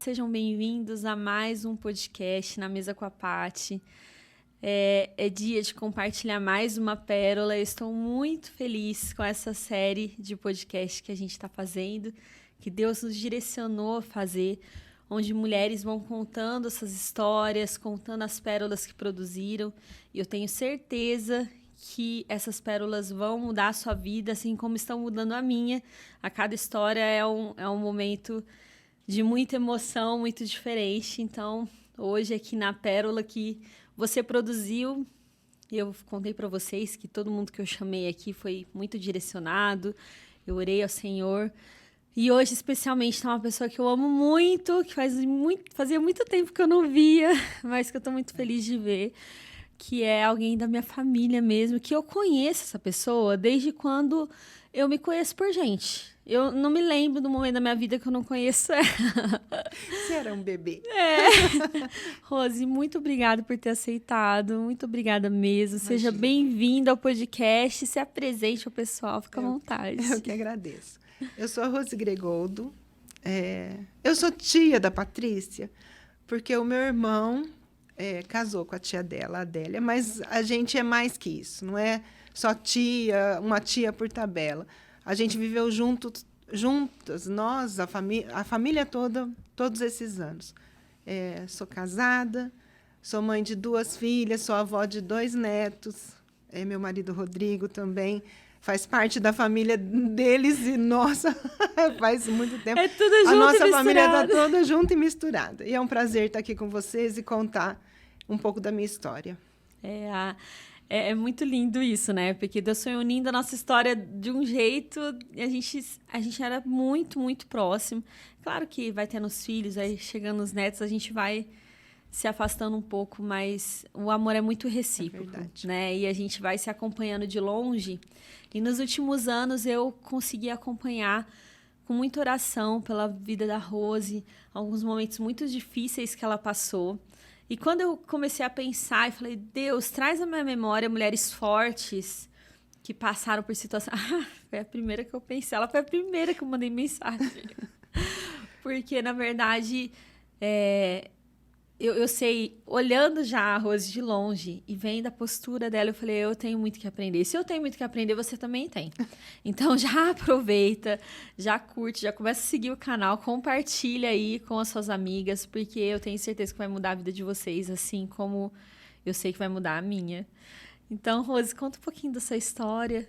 Sejam bem-vindos a mais um podcast na Mesa com a Paty. É dia de compartilhar mais uma pérola. Eu estou muito feliz com essa série de podcast que a gente está fazendo, que Deus nos direcionou a fazer, onde mulheres vão contando essas histórias, contando as pérolas que produziram. E eu tenho certeza que essas pérolas vão mudar a sua vida, assim como estão mudando a minha. A cada história é um momento de muita emoção, muito diferente. Então, hoje aqui na pérola que você produziu, eu contei para vocês que todo mundo que eu chamei aqui foi muito direcionado. Eu orei ao Senhor. E hoje, especialmente, está uma pessoa que eu amo muito, que fazia muito tempo que eu não via, mas que eu estou muito feliz de ver, que é alguém da minha família mesmo, que eu conheço essa pessoa desde quando eu me conheço por gente. Eu não me lembro do momento da minha vida que eu não conheço ela. Você era um bebê. Rose, muito obrigada por ter aceitado. Muito obrigada mesmo. Imagina. Seja bem-vinda ao podcast. Se apresente ao pessoal, fica à vontade. Eu que agradeço. Eu sou a Rose Gregoldo. Eu sou tia da Patrícia, porque o meu irmão casou com a tia dela, a Adélia, mas a gente é mais que isso. Não é só tia, uma tia por tabela. A gente viveu juntas, nós, a família toda, todos esses anos. Sou casada, sou mãe de 2 filhas, sou avó de 2 netos. Meu marido Rodrigo também faz parte da família deles e nossa, faz muito tempo. É tudo junto a nossa e misturado. família está toda junta e misturada. E é um prazer estar aqui com vocês e contar um pouco da minha história. É muito lindo isso, né? Porque Deus foi unindo a nossa história de um jeito e a gente era muito, muito próximo. Claro que vai tendo os filhos, aí chegando os netos, a gente vai se afastando um pouco, mas o amor é muito recíproco, né? E a gente vai se acompanhando de longe. E nos últimos anos eu consegui acompanhar com muita oração pela vida da Rose, alguns momentos muito difíceis que ela passou. E quando eu comecei a pensar e falei, Deus, traz à minha memória mulheres fortes que passaram por situações... foi a primeira que eu pensei. Ela foi a primeira que eu mandei mensagem. Porque, na verdade, eu sei, olhando já a Rose de longe e vendo a postura dela, eu falei, eu tenho muito que aprender. Se eu tenho muito que aprender, você também tem. Então, já aproveita, já curte, já começa a seguir o canal, compartilha aí com as suas amigas, porque eu tenho certeza que vai mudar a vida de vocês, assim como eu sei que vai mudar a minha. Então, Rose, conta um pouquinho da sua história.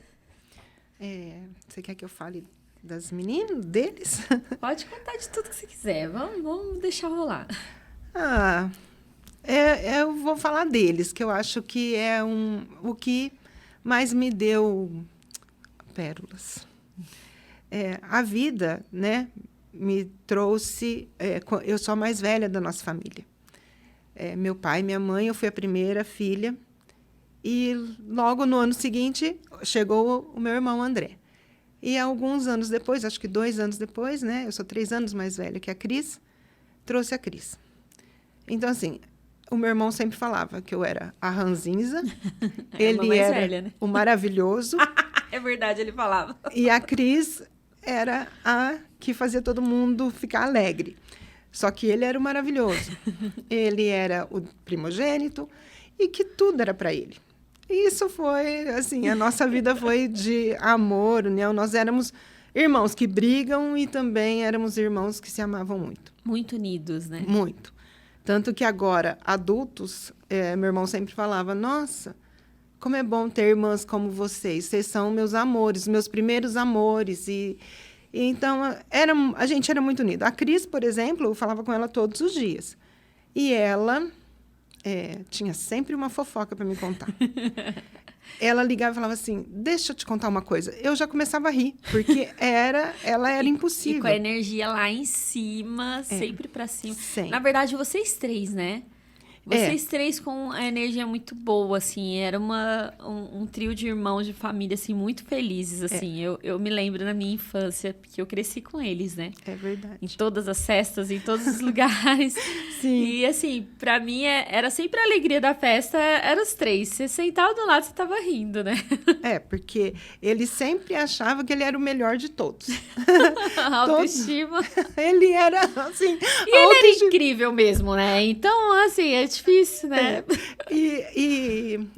Você quer que eu fale das meninas, deles? Pode contar de tudo que você quiser, vamos deixar rolar. Eu vou falar deles, que eu acho que é o que mais me deu pérolas. A vida, né, me trouxe... eu sou a mais velha da nossa família. Meu pai e minha mãe, eu fui a primeira filha. E logo no ano seguinte, chegou o meu irmão André. E alguns anos depois, acho que 2 anos depois, né, eu sou 3 anos mais velha que a Cris, trouxe a Cris. Então, assim, o meu irmão sempre falava que eu era a ranzinza, ele era velha, né? O maravilhoso. É verdade, ele falava. E a Cris era a que fazia todo mundo ficar alegre. Só que ele era o maravilhoso. Ele era o primogênito e que tudo era para ele. E isso foi, assim, a nossa vida foi de amor, né? Nós éramos irmãos que brigam e também éramos irmãos que se amavam muito. Muito unidos, né? Muito. Tanto que agora, adultos, meu irmão sempre falava, nossa, como é bom ter irmãs como vocês são meus amores, meus primeiros amores. E então, a gente era muito unido. A Cris, por exemplo, eu falava com ela todos os dias. E ela tinha sempre uma fofoca para me contar. Ela ligava e falava assim, deixa eu te contar uma coisa. Eu já começava a rir, porque ela era impossível. E com a energia lá em cima, sempre para cima. Sempre. Na verdade, vocês 3, né? Vocês três com a energia muito boa, assim, era um trio de irmãos de família, assim, muito felizes, assim. Eu me lembro na minha infância, porque eu cresci com eles, né? É verdade. Em todas as festas, em todos os lugares. Sim. E, assim, pra mim, era sempre a alegria da festa, eram os três. Você sentava do lado, você tava rindo, né? Porque ele sempre achava que ele era o melhor de todos. A autoestima. Ele era, assim... E ele era incrível mesmo, né? Então, assim, é difícil, né?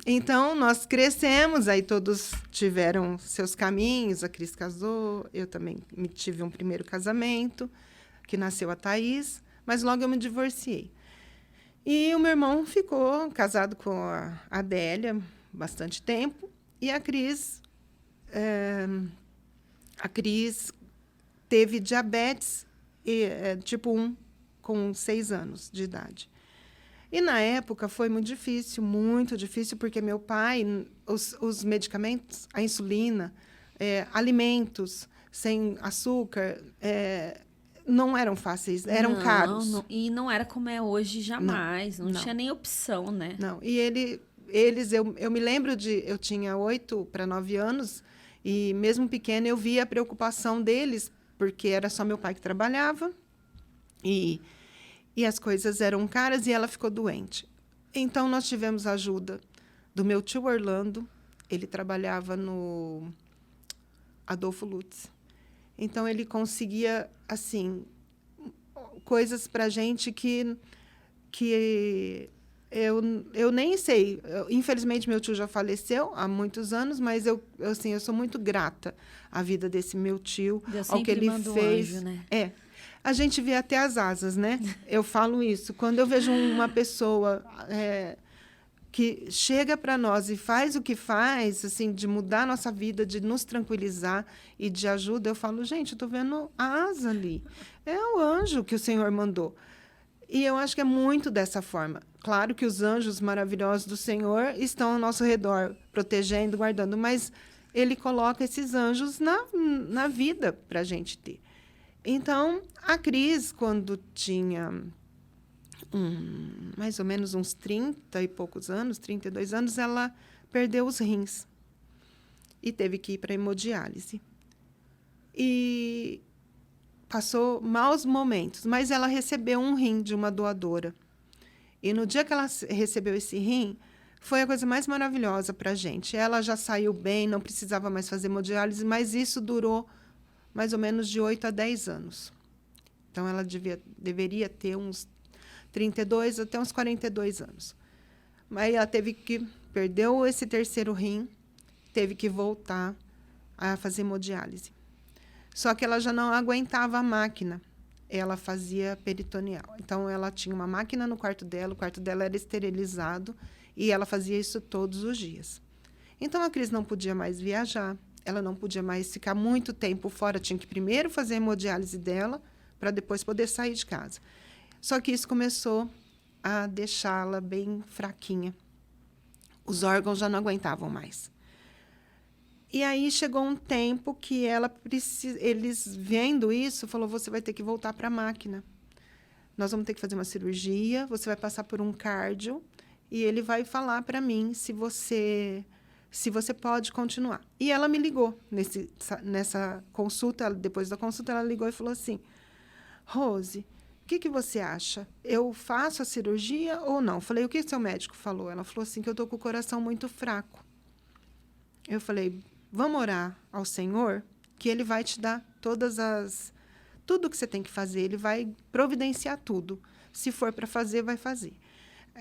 Então, nós crescemos, aí todos tiveram seus caminhos. A Cris casou, eu também tive um primeiro casamento, que nasceu a Thaís, mas logo eu me divorciei. E o meu irmão ficou casado com a Adélia bastante tempo, e a Cris teve diabetes tipo 1, com 6 anos de idade. E, na época, foi muito difícil, porque meu pai, os medicamentos, a insulina, alimentos sem açúcar, não eram fáceis, eram caros. Não, e não era como é hoje, jamais. Não tinha nem opção, né? Não, e eu me lembro eu tinha 8 para 9 anos, e mesmo pequena eu via a preocupação deles, porque era só meu pai que trabalhava, e as coisas eram caras, e ela ficou doente. Então, nós tivemos a ajuda do meu tio Orlando. Ele trabalhava no Adolfo Lutz. Então, ele conseguia, assim, coisas para a gente que eu nem sei. Infelizmente, meu tio já faleceu há muitos anos, mas eu sou muito grata à vida desse meu tio, Deus ao que ele fez. Um anjo, né? A gente vê até as asas, né? Eu falo isso. Quando eu vejo uma pessoa que chega para nós e faz o que faz, assim, de mudar a nossa vida, de nos tranquilizar e de ajuda, eu falo, gente, eu estou vendo a asa ali. É o anjo que o Senhor mandou. E eu acho que é muito dessa forma. Claro que os anjos maravilhosos do Senhor estão ao nosso redor, protegendo, guardando, mas Ele coloca esses anjos na vida para a gente ter. Então, a Cris, quando tinha mais ou menos uns 30 e poucos anos, 32 anos, ela perdeu os rins e teve que ir para hemodiálise. E passou maus momentos, mas ela recebeu um rim de uma doadora. E no dia que ela recebeu esse rim, foi a coisa mais maravilhosa para a gente. Ela já saiu bem, não precisava mais fazer hemodiálise, mas isso durou mais ou menos de 8 a 10 anos. Então, ela deveria ter uns 32 até uns 42 anos. Mas ela perdeu esse terceiro rim, teve que voltar a fazer hemodiálise. Só que ela já não aguentava a máquina. Ela fazia peritoneal. Então, ela tinha uma máquina no quarto dela, o quarto dela era esterilizado, e ela fazia isso todos os dias. Então, a Cris não podia mais viajar, ela não podia mais ficar muito tempo fora, tinha que primeiro fazer a hemodiálise dela, para depois poder sair de casa. Só que isso começou a deixá-la bem fraquinha. Os órgãos já não aguentavam mais. E aí chegou um tempo que eles, vendo isso, falou, você vai ter que voltar para a máquina. Nós vamos ter que fazer uma cirurgia, você vai passar por um cardio, e ele vai falar para mim se você pode continuar. E ela me ligou nessa consulta, depois da consulta, ela ligou e falou assim, Rose, o que você acha? Eu faço a cirurgia ou não? Eu falei, o que seu médico falou? Ela falou assim, que eu estou com o coração muito fraco. Eu falei, vamos orar ao Senhor, que Ele vai te dar tudo que você tem que fazer, Ele vai providenciar tudo. Se for para fazer, vai fazer.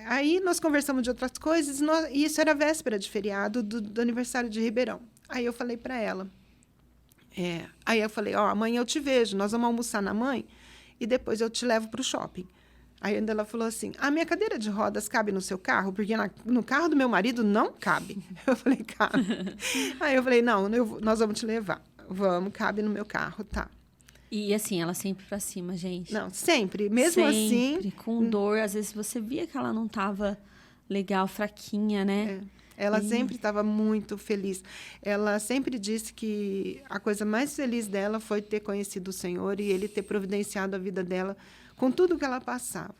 Aí nós conversamos de outras coisas, e isso era véspera de feriado do aniversário de Ribeirão. Aí eu falei para ela, amanhã eu te vejo, nós vamos almoçar na mãe e depois eu te levo para o shopping. Aí ela falou assim, a minha cadeira de rodas cabe no seu carro? Porque no carro do meu marido não cabe. Eu falei, cabe. Aí eu falei, não, nós vamos te levar. Vamos, cabe no meu carro, tá. E assim, ela sempre pra cima, gente. Não, sempre. Mesmo sempre, assim... com dor. Às vezes você via que ela não tava legal, fraquinha, né? Ela sempre estava muito feliz. Ela sempre disse que a coisa mais feliz dela foi ter conhecido o Senhor e Ele ter providenciado a vida dela com tudo que ela passava.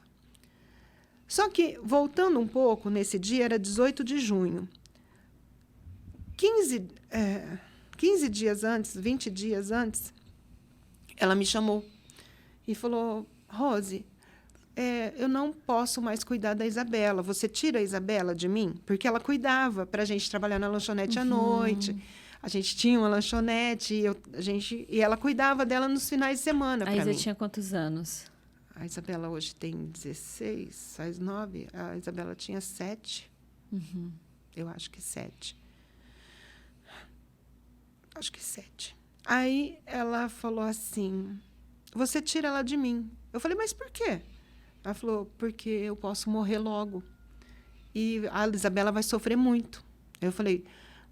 Só que, voltando um pouco, nesse dia, era 18 de junho. 15 dias antes, 20 dias antes, ela me chamou e falou, Rose, eu não posso mais cuidar da Isabela. Você tira a Isabela de mim? Porque ela cuidava para a gente trabalhar na lanchonete à noite. A gente tinha uma lanchonete e ela cuidava dela nos finais de semana. A Isa tinha quantos anos? A Isabela hoje tem 16, faz 9. A Isabela tinha 7. Eu acho que 7. Acho que 7. Aí ela falou assim, você tira ela de mim. Eu falei, mas por quê? Ela falou, porque eu posso morrer logo. E a Isabela vai sofrer muito. Eu falei,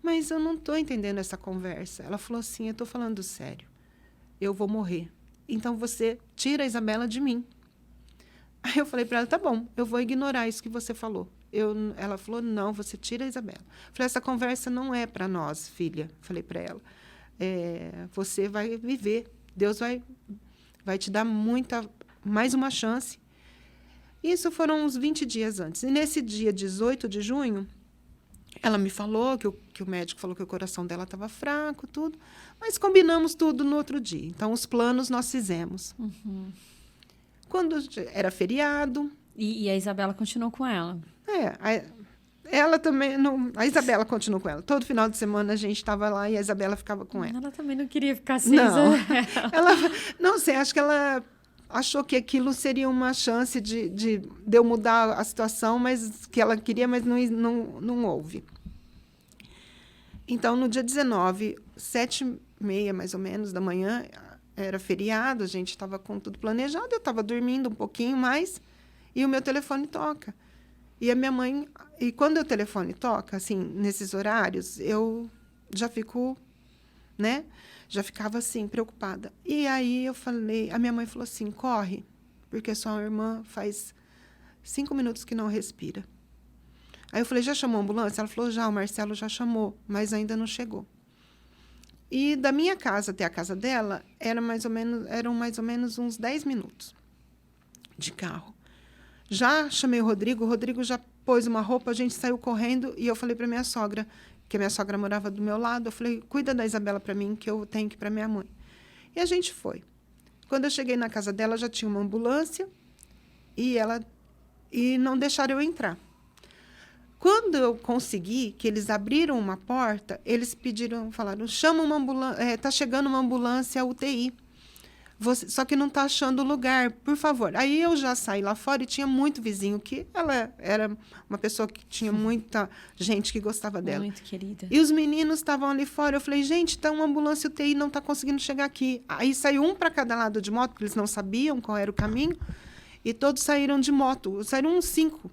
mas eu não estou entendendo essa conversa. Ela falou assim, eu estou falando sério. Eu vou morrer. Então, você tira a Isabela de mim. Aí eu falei para ela, tá bom, eu vou ignorar isso que você falou. Ela falou, não, você tira a Isabela. Eu falei, essa conversa não é para nós, filha. Falei para ela. Você vai viver. Deus vai te dar mais uma chance. Isso foram uns 20 dias antes. E nesse dia 18 de junho, ela me falou que o médico falou que o coração dela estava fraco, tudo. Mas combinamos tudo no outro dia. Então, os planos nós fizemos. Quando era feriado... E a Isabela continuou com ela? Ela também... a Isabela continuou com ela. Todo final de semana a gente estava lá e a Isabela ficava com ela. Ela também não queria ficar sem Isabela. Ela, não sei, acho que ela achou que aquilo seria uma chance de eu mudar a situação, mas que ela queria, mas não houve. Então, no dia 19, 7h30, mais ou menos, da manhã, era feriado, a gente estava com tudo planejado, eu estava dormindo um pouquinho mais, e o meu telefone toca. E a minha mãe... E quando o telefone toca, assim, nesses horários, eu já fico, né? Já ficava, assim, preocupada. E aí a minha mãe falou assim, corre, porque sua irmã faz 5 minutos que não respira. Aí eu falei, já chamou a ambulância? Ela falou, já, o Marcelo já chamou, mas ainda não chegou. E da minha casa até a casa dela, eram mais ou menos uns 10 minutos de carro. Já chamei o Rodrigo já pôs uma roupa, a gente saiu correndo e eu falei para minha sogra, que a minha sogra morava do meu lado, eu falei, cuida da Isabela para mim, que eu tenho que ir para minha mãe. E a gente foi. Quando eu cheguei na casa dela, já tinha uma ambulância e não deixaram eu entrar. Quando eu consegui, que eles abriram uma porta, eles falaram, chama uma ambulância, está chegando uma ambulância UTI. Só que não está achando lugar, por favor. Aí eu já saí lá fora e tinha muito vizinho, que ela era uma pessoa que tinha muita gente que gostava dela. Muito querida. E os meninos estavam ali fora. Eu falei, gente, tá uma ambulância UTI, não está conseguindo chegar aqui. Aí saiu um para cada lado de moto, porque eles não sabiam qual era o caminho, e todos saíram de moto. Saíram uns 5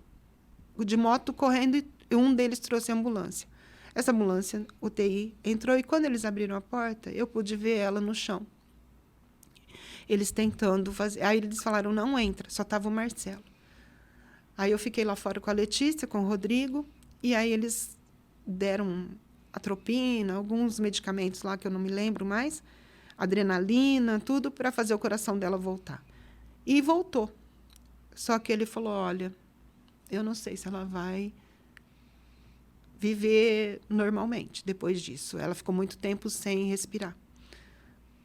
de moto correndo e um deles trouxe a ambulância. Essa ambulância UTI entrou e quando eles abriram a porta, eu pude ver ela no chão. Eles tentando fazer... Aí eles falaram, não entra, só estava o Marcelo. Aí eu fiquei lá fora com a Letícia, com o Rodrigo, e aí eles deram atropina, alguns medicamentos lá que eu não me lembro mais, adrenalina, tudo para fazer o coração dela voltar. E voltou. Só que ele falou, olha, eu não sei se ela vai viver normalmente depois disso. Ela ficou muito tempo sem respirar.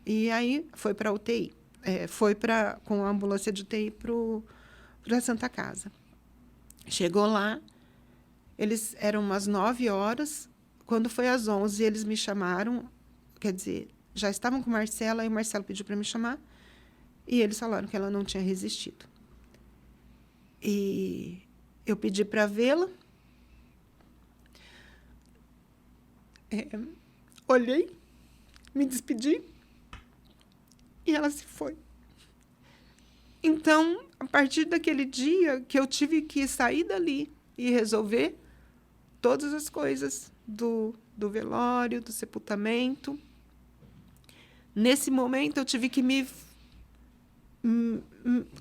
E aí foi para a UTI. Foi com a ambulância de UTI para a Santa Casa. Chegou lá, eram umas 9 horas. Quando foi às 11, eles me chamaram. Quer dizer, já estavam com Marcela, e o Marcelo pediu para me chamar. E eles falaram que ela não tinha resistido. E eu pedi para vê-la. Olhei, me despedi. E ela se foi. Então, a partir daquele dia que eu tive que sair dali e resolver todas as coisas do velório, do sepultamento. Nesse momento, eu tive que me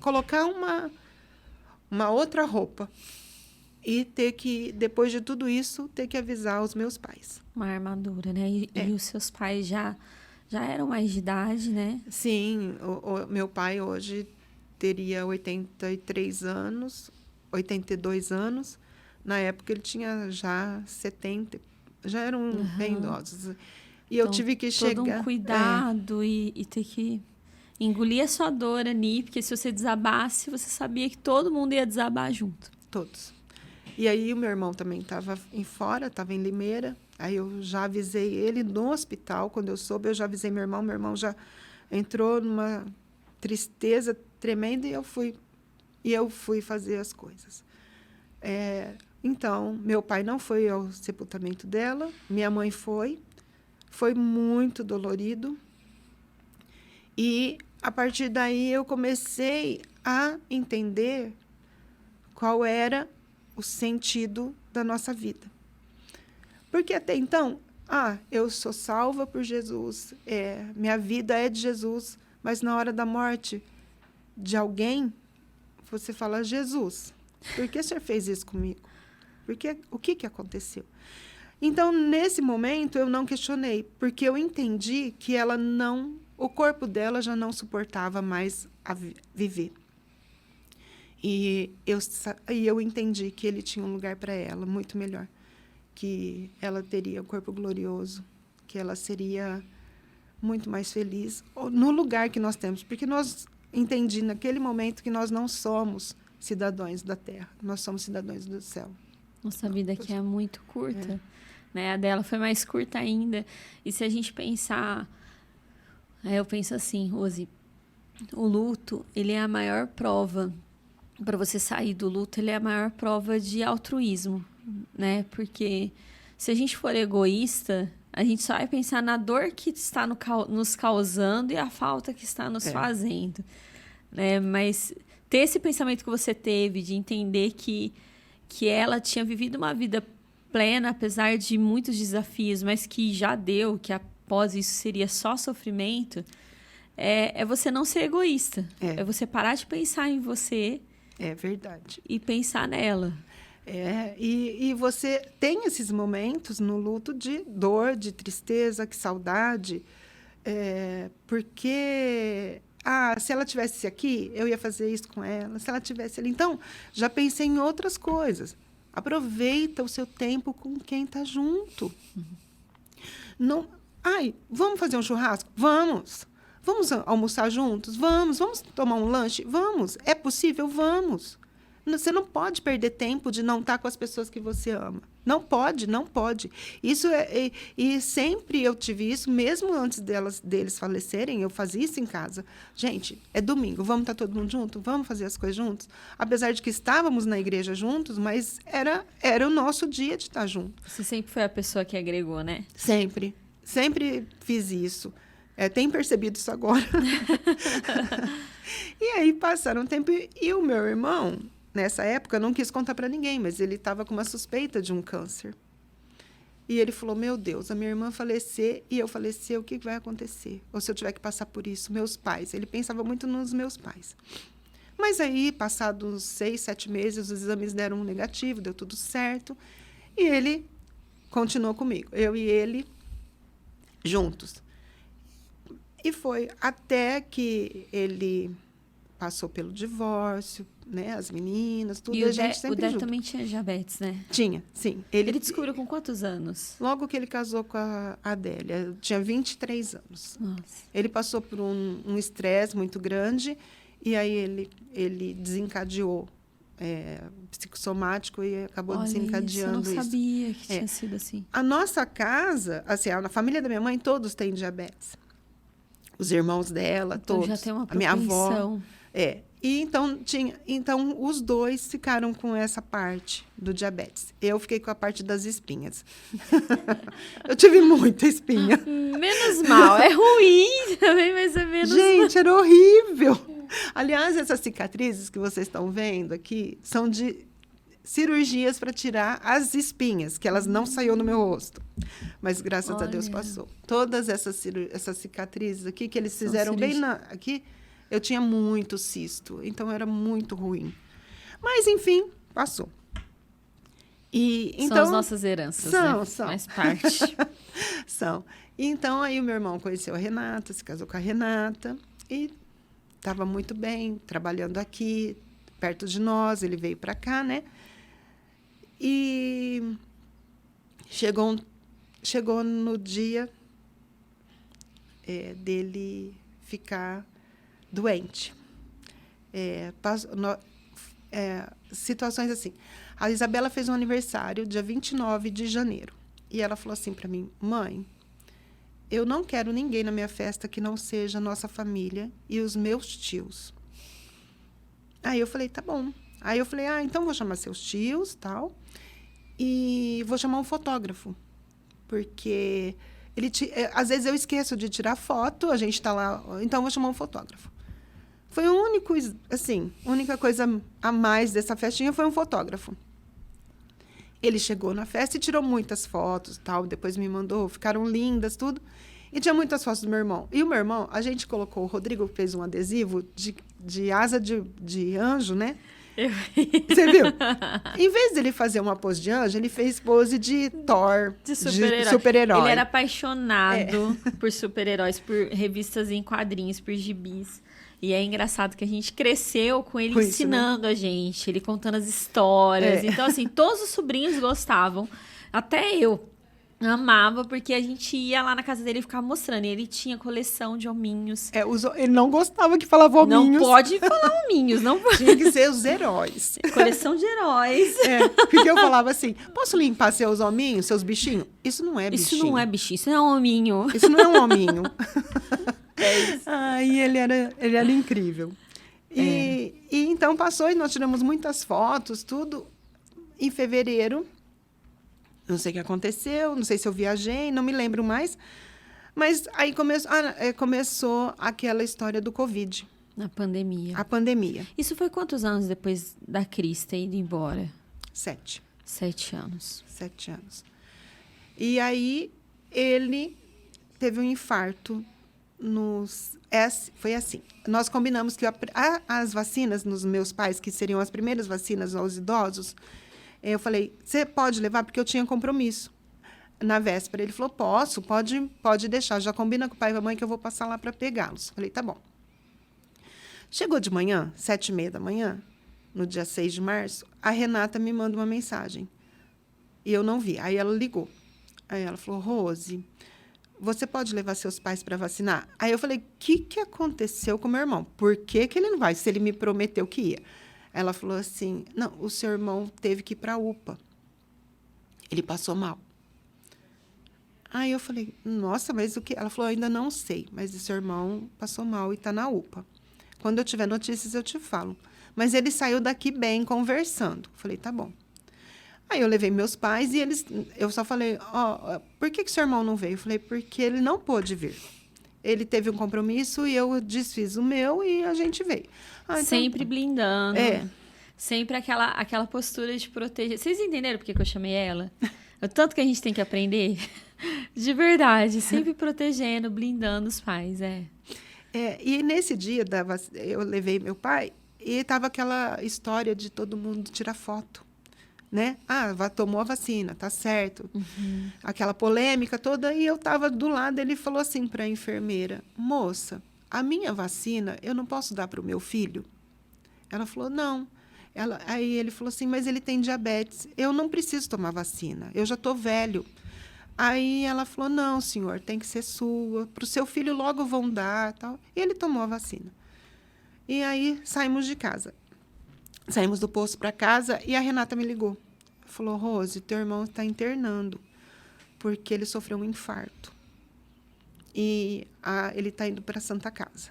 colocar uma outra roupa. E ter que, depois de tudo isso, ter que avisar os meus pais. Uma armadura, né? E os seus pais já eram mais de idade, né? Sim, o meu pai hoje teria 83 anos, 82 anos. Na época, ele tinha já 70, já eram bem idosos. E eu tive que chegar... Todo um cuidado e ter que engolir a sua dor ali, porque se você desabasse, você sabia que todo mundo ia desabar junto. Todos. E aí, o meu irmão também estava estava em Limeira. Aí, eu já avisei ele no hospital. Quando eu soube, eu já avisei meu irmão. Meu irmão já entrou numa tristeza tremenda e eu fui fazer as coisas. Então, meu pai não foi ao sepultamento dela, minha mãe foi. Foi muito dolorido. E, a partir daí, eu comecei a entender qual era o sentido da nossa vida. Porque até então, eu sou salva por Jesus, minha vida é de Jesus, mas na hora da morte de você fala, Jesus, por que o senhor fez isso comigo? O que aconteceu? Então, nesse momento, eu não questionei, porque eu entendi que o corpo dela já não suportava mais viver. E eu entendi que ele tinha um lugar para ela muito melhor, que ela teria um corpo glorioso, que ela seria muito mais feliz no lugar que nós temos, porque nós entendi naquele momento que nós não somos cidadãos da terra, nós somos cidadãos do céu. Nossa vida aqui é muito curta, né? A dela foi mais curta ainda. E se a gente pensar, eu penso assim, Rose, o luto, ele é a maior prova. Para você sair do luto, ele é a maior prova de altruísmo, né? Porque se a gente for egoísta, a gente só vai pensar na dor que está nos causando e a falta que está nos fazendo, né? Mas ter esse pensamento que você teve de entender que ela tinha vivido uma vida plena, apesar de muitos desafios, mas que já deu, que após isso seria só sofrimento, é você não ser egoísta. É você parar de pensar em você. É verdade. E pensar nela. E você tem esses momentos no luto de dor, de tristeza, de saudade, porque se ela tivesse aqui, eu ia fazer isso com ela, se ela tivesse ali. Então, já pensei em outras coisas. Aproveita o seu tempo com quem está junto. Não, vamos fazer um churrasco? Vamos. Vamos almoçar juntos? Vamos tomar um lanche? Vamos. É possível? Vamos. Você não pode perder tempo de não estar com as pessoas que você ama. Não pode, não pode. Isso e sempre eu tive isso, mesmo antes deles falecerem, eu fazia isso em casa. Gente, é domingo, vamos estar todo mundo junto? Vamos fazer as coisas juntos? Apesar de que estávamos na igreja juntos, mas era o nosso dia de estar junto. Você sempre foi a pessoa que agregou, né? Sempre. Sempre fiz isso. Tenho percebido isso agora. E aí passaram um tempo e o meu irmão, nessa época, não quis contar para ninguém, mas ele estava com uma suspeita de um câncer. E ele falou, meu Deus, a minha irmã falecer e eu falecer, o que vai acontecer? Ou se eu tiver que passar por isso? Meus pais. Ele pensava muito nos meus pais. Mas aí, passados 6, 7 meses, os exames deram um negativo, deu tudo certo. E ele continuou comigo. Eu e ele juntos. E foi até que ele passou pelo divórcio, né? As meninas, tudo, e a gente sempre junto. O Dé junto. também tinha diabetes, né? Tinha, sim. Ele descobriu com quantos anos? Logo que ele casou com a Adélia. Eu tinha 23 anos. Nossa. Ele passou por um estresse muito grande e aí ele desencadeou psicossomático e acabou desencadeando isso. Eu não sabia que tinha sido assim. A nossa casa, assim, a família da minha mãe, todos têm diabetes. Os irmãos dela, então, todos. Já tem uma a minha avó. E então, os dois ficaram com essa parte do diabetes. Eu fiquei com a parte das espinhas. Eu tive muita espinha. Menos mal. É ruim também, mas é menos mal. Gente, era horrível. Aliás, essas cicatrizes que vocês estão vendo aqui são de cirurgias para tirar as espinhas, que elas não saíram no meu rosto. Mas, graças a Deus, passou. Todas essas cicatrizes aqui, que eles fizeram bem aqui, eu tinha muito cisto. Então, era muito ruim. Mas, enfim, passou. São as nossas heranças, né? São. Faz parte. São. Então, aí o meu irmão conheceu a Renata, se casou com a Renata e estava muito bem, trabalhando aqui, perto de nós, ele veio para cá, né? E chegou no dia dele ficar doente. Situações assim. A Isabela fez um aniversário dia 29 de janeiro. E ela falou assim para mim: mãe, eu não quero ninguém na minha festa que não seja a nossa família e os meus tios. Aí eu falei: tá bom. Aí eu falei: então vou chamar seus tios, tal, e vou chamar um fotógrafo. Porque às vezes eu esqueço de tirar foto, a gente está lá, então vou chamar um fotógrafo. Foi o único, assim, a única coisa a mais dessa festinha foi um fotógrafo. Ele chegou na festa e tirou muitas fotos, tal, depois me mandou, ficaram lindas, tudo. E tinha muitas fotos do meu irmão. E o meu irmão, a gente colocou, o Rodrigo fez um adesivo de asa de anjo, né? Você viu? Em vez dele fazer uma pose de anjo, ele fez pose de Thor, de super-herói. Ele era apaixonado por super-heróis, por revistas em quadrinhos, por gibis. E é engraçado que a gente cresceu com ele ensinando a gente, ele contando as histórias. Então, assim, todos os sobrinhos gostavam. Até eu amava, porque a gente ia lá na casa dele e ficava mostrando. E ele tinha coleção de hominhos. Ele não gostava que falava hominhos. Não pode falar hominhos, não pode. Tinha que ser os heróis. Coleção de heróis. Porque eu falava assim: posso limpar seus hominhos, seus bichinhos? Isso não é bichinho. Isso não é bichinho, isso não é um hominho. Isso não é um hominho. É isso. E ele era incrível. E então passou e nós tiramos muitas fotos, tudo. Em fevereiro, não sei o que aconteceu, não sei se eu viajei, não me lembro mais. Mas aí começou aquela história do Covid. Na pandemia. A pandemia. Isso foi quantos anos depois da Cris ter ido embora? 7. 7 anos. 7 anos. E aí ele teve um infarto. Foi assim. Nós combinamos que as vacinas nos meus pais, que seriam as primeiras vacinas aos idosos, eu falei: você pode levar? Porque eu tinha compromisso. Na véspera, ele falou: pode deixar. Já combina com o pai e a mãe que eu vou passar lá para pegá-los. Falei: tá bom. Chegou de manhã, 7h30 da manhã, no dia 6 de março, a Renata me manda uma mensagem. E eu não vi. Aí ela ligou. Aí ela falou: Rose, você pode levar seus pais para vacinar? Aí eu falei: o que aconteceu com meu irmão? Por que ele não vai, se ele me prometeu que ia? Ela falou assim: não, o seu irmão teve que ir para a UPA. Ele passou mal. Aí eu falei: nossa, mas o que? Ela falou: ainda não sei, mas o seu irmão passou mal e está na UPA. Quando eu tiver notícias, eu te falo. Mas ele saiu daqui bem, conversando. Falei: tá bom. Aí eu levei meus pais e eu só falei: por que o seu irmão não veio? Eu falei: porque ele não pôde vir. Ele teve um compromisso e eu desfiz o meu e a gente veio. Então, sempre blindando. Sempre aquela postura de proteger. Vocês entenderam por que eu chamei ela? O tanto que a gente tem que aprender? De verdade, sempre protegendo, blindando os pais, E nesse dia eu levei meu pai e estava aquela história de todo mundo tirar foto. Né? Tomou a vacina, tá certo. Uhum. Aquela polêmica toda, e eu estava do lado, ele falou assim para a enfermeira: moça, a minha vacina eu não posso dar para o meu filho? Ela falou: não. Aí ele falou assim: mas ele tem diabetes, eu não preciso tomar vacina, eu já estou velho. Aí ela falou: não, senhor, tem que ser sua, para o seu filho logo vão dar, tal. E ele tomou a vacina. E aí saímos de casa. Saímos do posto para casa e a Renata me ligou. Falou: Rose, teu irmão está internando porque ele sofreu um infarto. E ele está indo para a Santa Casa.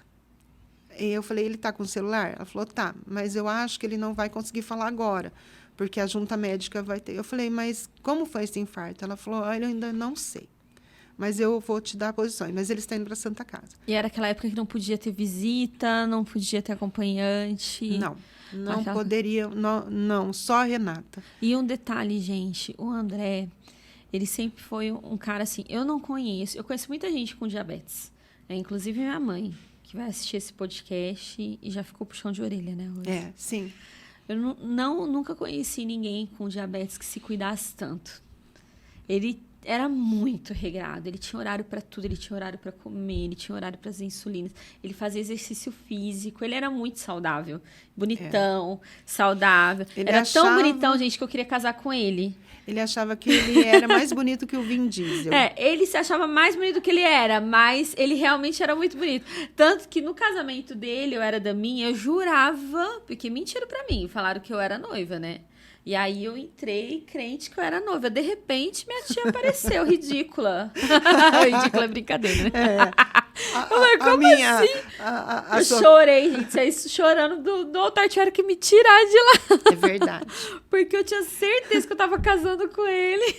E eu falei: ele está com o celular? Ela falou: tá, mas eu acho que ele não vai conseguir falar agora, porque a junta médica vai ter. Eu falei: mas como foi esse infarto? Ela falou: olha, eu ainda não sei, mas eu vou te dar posições. Mas ele está indo para a Santa Casa. E era aquela época que não podia ter visita, não podia ter acompanhante? Não poderia, não, só a Renata. E um detalhe, gente, o André, ele sempre foi um cara assim, eu conheço muita gente com diabetes, inclusive minha mãe, que vai assistir esse podcast e já ficou puxão de orelha, né, Rose? Sim. Eu nunca conheci ninguém com diabetes que se cuidasse tanto. Ele era muito regrado. Ele tinha horário para tudo, ele tinha horário para comer, ele tinha horário para as insulinas, ele fazia exercício físico, ele era muito saudável, bonitão, saudável. Ele era achava... tão bonitão, gente, que eu queria casar com ele. Ele achava que ele era mais bonito que o Vin Diesel. Ele se achava mais bonito do que ele era, mas ele realmente era muito bonito. Tanto que no casamento dele, eu era da minha, eu jurava, porque mentiram pra mim, falaram que eu era noiva, né? E aí eu entrei crente que eu era noiva. De repente, minha tia apareceu, ridícula. Ridícula é brincadeira, né? Eu falei, como assim? Eu chorei, gente. Vocês chorando do altar tiveram que me tirar de lá. É verdade. Porque eu tinha certeza que eu tava casando com ele.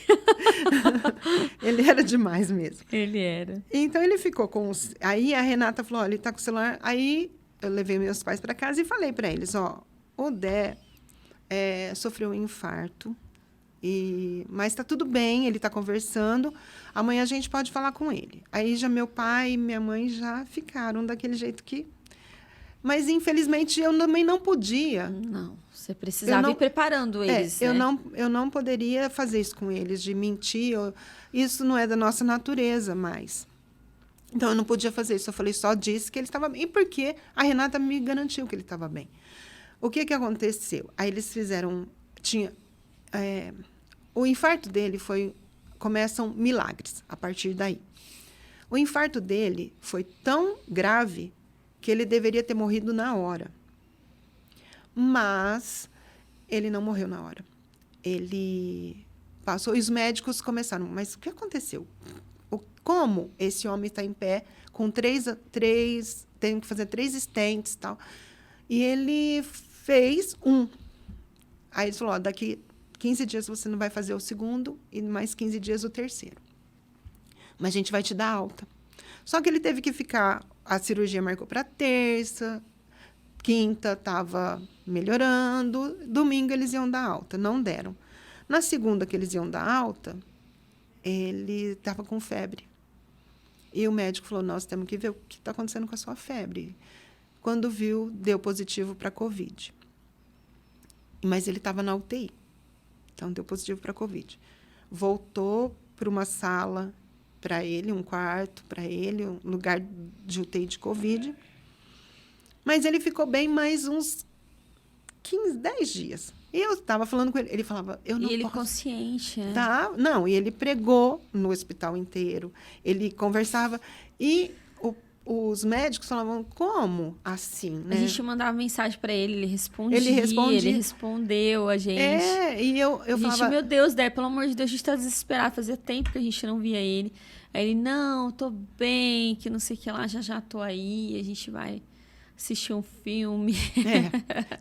Ele era demais mesmo. Ele era. Então ele ficou com os... Aí a Renata falou, olha, ele tá com o celular. Aí eu levei meus pais para casa e falei para eles, ó, o Dé sofreu um infarto, mas está tudo bem, ele está conversando, amanhã a gente pode falar com ele. Aí já meu pai e minha mãe já ficaram daquele jeito que... Mas, infelizmente, eu também não podia. Não, você precisava ir preparando eles, né? Eu não poderia fazer isso com eles, de mentir. Isso não é da nossa natureza mais. Então, eu não podia fazer isso. Eu falei, só disse que ele estava bem. E porque a Renata me garantiu que ele estava bem. O que aconteceu? Aí eles fizeram... o infarto dele começam milagres a partir daí. O infarto dele foi tão grave que ele deveria ter morrido na hora. Mas ele não morreu na hora. Ele passou e os médicos começaram. Mas o que aconteceu? Como esse homem está em pé com tem que fazer 3 stents e tal. E ele fez 1. Aí ele falou, daqui 15 dias você não vai fazer o segundo e mais 15 dias o terceiro. Mas a gente vai te dar alta. Só que ele teve que ficar... A cirurgia marcou para terça, quinta estava melhorando, domingo eles iam dar alta, não deram. Na segunda que eles iam dar alta, ele estava com febre. E o médico falou, nós temos que ver o que está acontecendo com a sua febre. Quando viu, deu positivo para Covid. Mas ele estava na UTI. Então, deu positivo para Covid. Voltou para uma sala para ele, um quarto para ele, um lugar de UTI de Covid. Mas ele ficou bem mais uns 10 dias. E eu estava falando com ele. Ele falava, eu não posso. E ele consciente, né? Tá? Não, e ele pregou no hospital inteiro. Ele conversava. E os médicos falavam, como assim, né? A gente mandava mensagem para ele, ele respondia. Ele respondeu a gente. E eu falava... Meu Deus, Dé, pelo amor de Deus, a gente tá desesperado. Fazia tempo que a gente não via ele. Aí ele, não, tô bem, que não sei o que lá, já tô aí. A gente vai assistir um filme.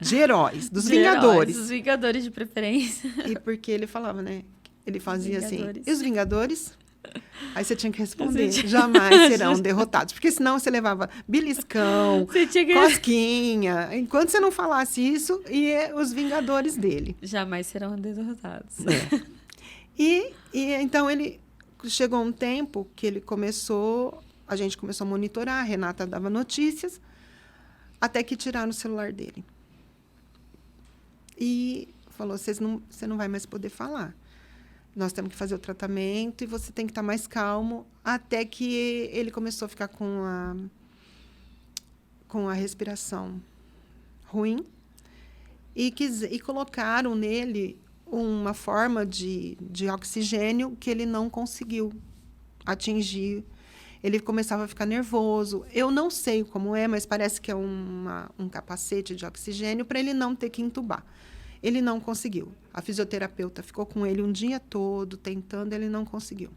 De heróis, dos Vingadores. Dos Vingadores, de preferência. E porque ele falava, né? Ele fazia assim, e os Vingadores? Aí você tinha que responder, jamais serão derrotados. Porque senão você levava beliscão, cosquinha. Enquanto você não falasse isso, os Vingadores dele. Jamais serão derrotados. E então ele chegou um tempo que a gente começou a monitorar, a Renata dava notícias, até que tiraram o celular dele. E falou, você não vai mais poder falar. Nós temos que fazer o tratamento e você tem que estar mais calmo, até que ele começou a ficar com a respiração ruim e colocaram nele uma forma de oxigênio que ele não conseguiu atingir. Ele começava a ficar nervoso. Eu não sei como mas parece que é um capacete de oxigênio para ele não ter que entubar. Ele não conseguiu. A fisioterapeuta ficou com ele um dia todo, tentando, ele não conseguiu.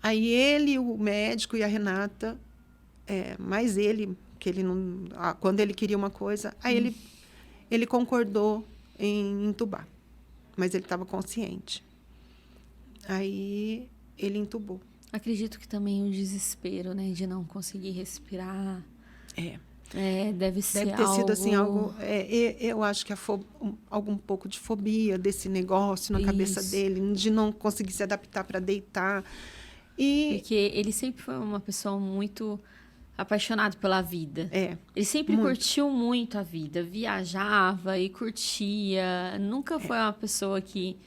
Aí ele, o médico e a Renata, mais ele, que ele não... Quando ele queria uma coisa, aí ele concordou em entubar. Mas ele estava consciente. Aí ele entubou. Acredito que também o desespero, né, de não conseguir respirar... deve ter sido assim, algo... eu acho que algum pouco de fobia desse negócio na cabeça dele, de não conseguir se adaptar para deitar. Porque ele sempre foi uma pessoa muito apaixonado pela vida. Ele sempre curtiu muito a vida, viajava e curtia. Nunca foi uma pessoa que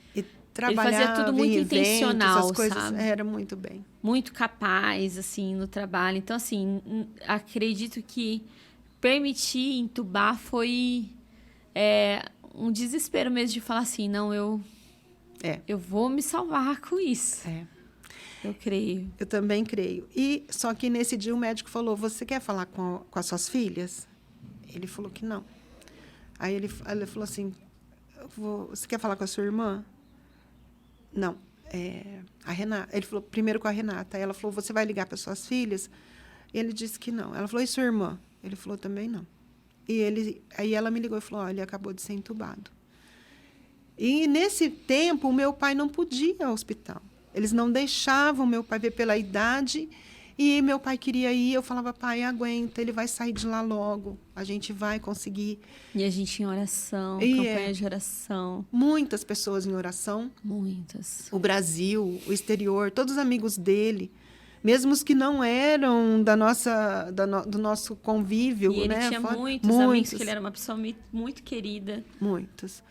trabalhava ele fazia tudo muito em eventos, intencional, as coisas, sabe? era muito bem. Muito capaz, assim, no trabalho. Então, assim, acredito que permitir entubar foi um desespero mesmo de falar assim, não, eu vou me salvar com isso. Eu creio. Eu também creio. E só que nesse dia o médico falou, você quer falar com as suas filhas? Ele falou que não. Aí ele falou assim, você quer falar com a sua irmã? Não. A Renata. Ele falou primeiro com a Renata. Aí ela falou, você vai ligar para suas filhas? Ele disse que não. Ela falou, e sua irmã? Ele falou também não. Aí ela me ligou e falou, olha, ele acabou de ser entubado. E nesse tempo o meu pai não podia ir ao hospital. Eles não deixavam meu pai ver pela idade. E meu pai queria ir, eu falava, pai, aguenta, ele vai sair de lá logo, a gente vai conseguir. E a gente em oração, campanha de oração. Muitas pessoas em oração. Muitas. O Brasil, o exterior, todos os amigos dele, mesmo os que não eram do nosso convívio. E ele tinha muitos amigos, que ele era uma pessoa muito querida. Muitos.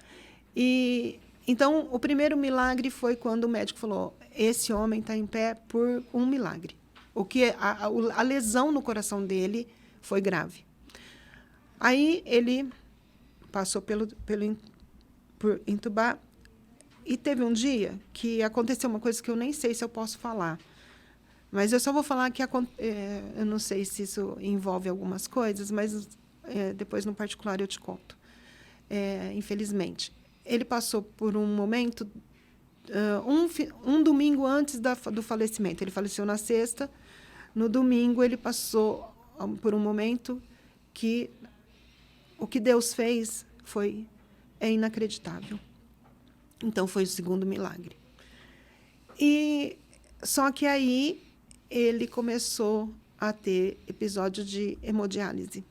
E então, o primeiro milagre foi quando o médico falou, esse homem está em pé por um milagre. O que a lesão no coração dele foi grave. Aí ele passou por entubar e teve um dia que aconteceu uma coisa que eu nem sei se eu posso falar. Mas eu só vou falar que eu não sei se isso envolve algumas coisas, mas depois no particular eu te conto. Infelizmente, ele passou por um momento um domingo antes do falecimento. Ele faleceu na sexta. No domingo, ele passou por um momento que o que Deus fez é inacreditável. Então, foi o segundo milagre. Só que aí, ele começou a ter episódio de hemodiálise.